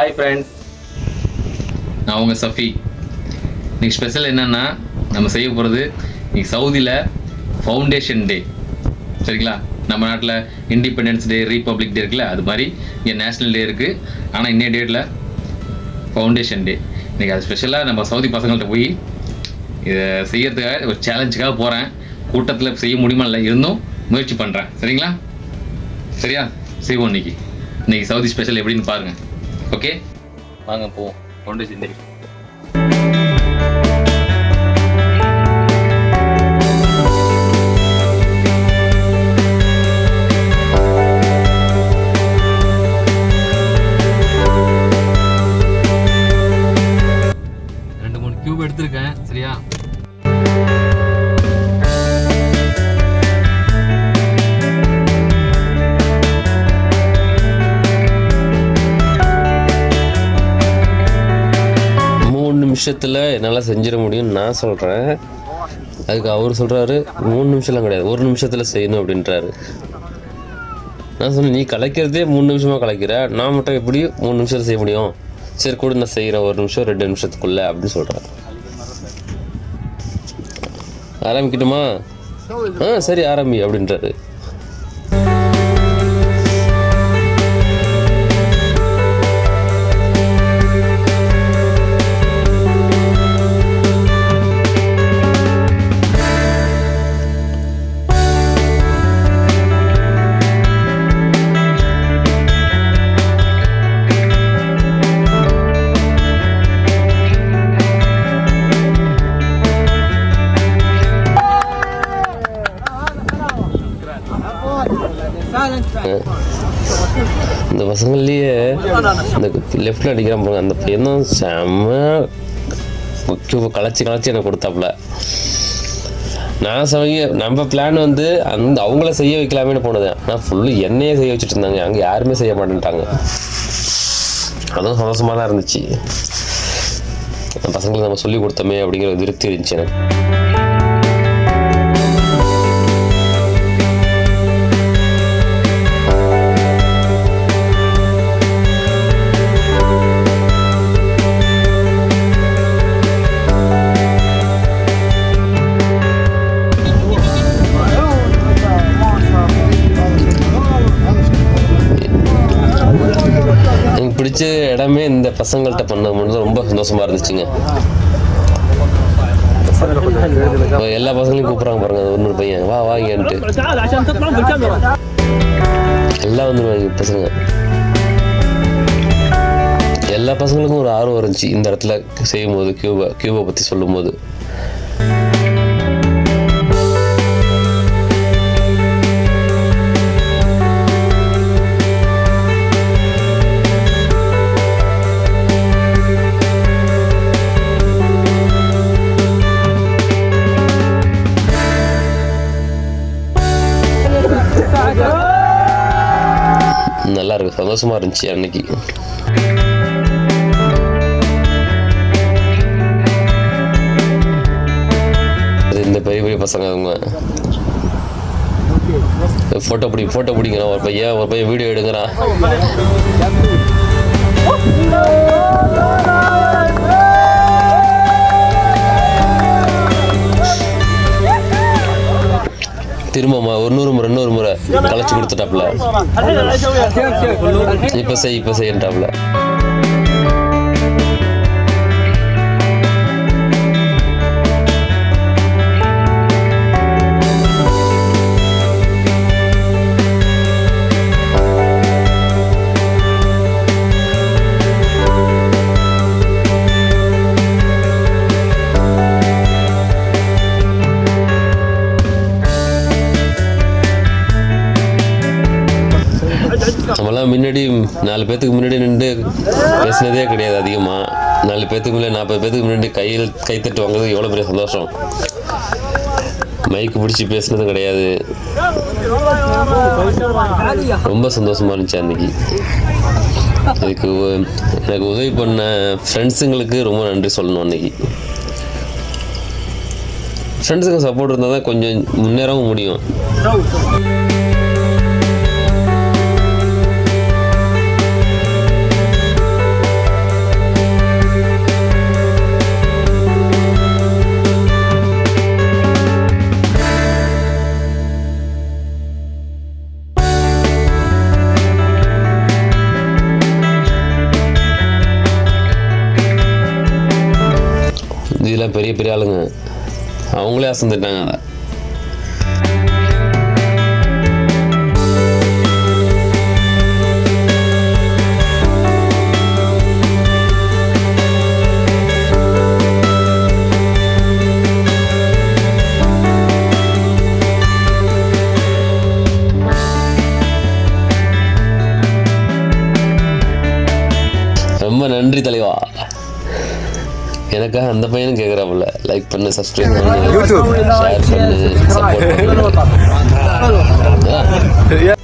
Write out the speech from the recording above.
Hi friends, நான் உங்கள் சஃபி. இன்றைக்கி ஸ்பெஷல் என்னென்னா, நம்ம செய்ய போகிறது இன்றைக்கி சவுதியில் ஃபவுண்டேஷன் டே. சரிங்களா? நம்ம நாட்டில் இண்டிபெண்டன்ஸ் டே, ரிபப்ளிக் டே இருக்குல்ல, அது மாதிரி இங்கே நேஷ்னல் டே இருக்குது. ஆனால் இன்னைய டேட்டில் ஃபவுண்டேஷன் டே. இன்றைக்கி அது ஸ்பெஷலாக நம்ம சவுதி பசங்கள்கிட்ட போய் இதை செய்யறதுக்காக ஒரு சேலஞ்சுக்காக போகிறேன். கூட்டத்தில் செய்ய முடியுமா இல்லை, இருந்தும் முயற்சி பண்ணுறேன். சரிங்களா? சரியா? செய்வோம். இன்னைக்கு சவுதி ஸ்பெஷல் எப்படின்னு பாருங்கள். ஓகே, வாங்க போவோம் ஃபவுண்டேஷன் டே. ரெண்டு மூணு கியூப் எடுத்திருக்கேன். சரியா? நிமிஷத்தில் என்னால் செஞ்சிட முடியும்னு நான் சொல்கிறேன். அதுக்கு அவர் சொல்கிறாரு 3 நிமிஷம்லாம் கிடையாது, 1 நிமிஷத்தில் செய்யணும் அப்படின்றாரு. நான் சொன்னேன், நீ கலைக்கிறதே 3 நிமிஷமாக கலைக்கிற, நான் மட்டும் எப்படி 3 நிமிஷத்தில் செய்ய முடியும்? சரி கூட நான் செய்கிறேன், 1 நிமிஷம் 2 நிமிஷத்துக்குள்ளே அப்படின்னு சொல்கிறேன். ஆரம்பிக்கட்டுமா? சரி ஆரம்பி அப்படின்றாரு. இந்த பசங்கள்லேயே இந்த லெஃப்டில் அடிக்கிறான் பாருங்க, அந்த பையன் தான் செம்ம களைச்சி எனக்கு கொடுத்தாப்புல. நான் நம்ம பிளான் வந்து அவங்கள செய்ய வைக்கலாமேன்னு போனது. ஆனால் ஃபுல்லு என்னையே செய்ய வச்சுட்டு இருந்தாங்க. அங்கே யாருமே செய்ய மாட்டேன்ட்டாங்க. அதுவும் சந்தோஷமாக தான் இருந்துச்சு. பசங்களுக்கு நம்ம சொல்லி கொடுத்தோமே அப்படிங்கிற திருப்தி இருந்துச்சு எனக்கு. பிடிச்ச இடமே இந்த பசங்கள்கிட்ட பண்ண ரொம்ப சந்தோஷமா இருந்துச்சுங்க. எல்லா பசங்களையும் கூப்பிட்றாங்க பாருங்க, ஒன்று பையன் வா வாங்கன்ட்டு எல்லாம் வந்துருவாங்க பசங்க. எல்லா பசங்களுக்கும் ஒரு ஆர்வம் இருந்துச்சு இந்த இடத்துல செய்யும் போது, கியூபை பற்றி சொல்லும் போது. நல்லா இருக்கு, சந்தோஷமா இருந்துச்சு அன்னைக்கு. இந்த பெரிய பெரிய பசங்க அவங்க போட்டோ பிடிக்கிறான். ஒரு பையன் வீடியோ எடுக்கிறான். திரும்ப இன்னொரு முறை கலைச்சு கொடுத்துட்டாப்புல. இப்ப செய்யட்டாப்புல. நம்மளாம் முன்னாடி 4 பேத்துக்கு முன்னாடி நின்று பேசினதே கிடையாது. அதிகமாக 4 பேத்துக்கு முன்னாடி 40 பேத்துக்கு முன்னாடி கைத்தட்டு வாங்குறது எவ்வளோ பெரிய சந்தோஷம். மைக்கு பிடிச்சி பேசினதும் கிடையாது. ரொம்ப சந்தோஷமா இருந்துச்சு அன்னைக்கு. இதுக்கு எனக்கு உதவி பண்ண ஃப்ரெண்ட்ஸுங்களுக்கு ரொம்ப நன்றி சொல்லணும். அன்னைக்கு ஃப்ரெண்ட்ஸுக்கு சப்போர்ட் இருந்தால் தான் கொஞ்சம் முன்னேறவும் முடியும். எல்லாம் பெரிய பெரிய ஆளுங்க, அவங்களே அசந்துட்டாங்க அதை. ரொம்ப நன்றி தலைவா. எனக்காக அந்த பையனும் கேட்குறாப்புல, லைக் பண்ணு, சப்ஸ்கிரைப் பண்ணு, ஷேர் பண்ணு, சப்போர்ட் பண்ணு.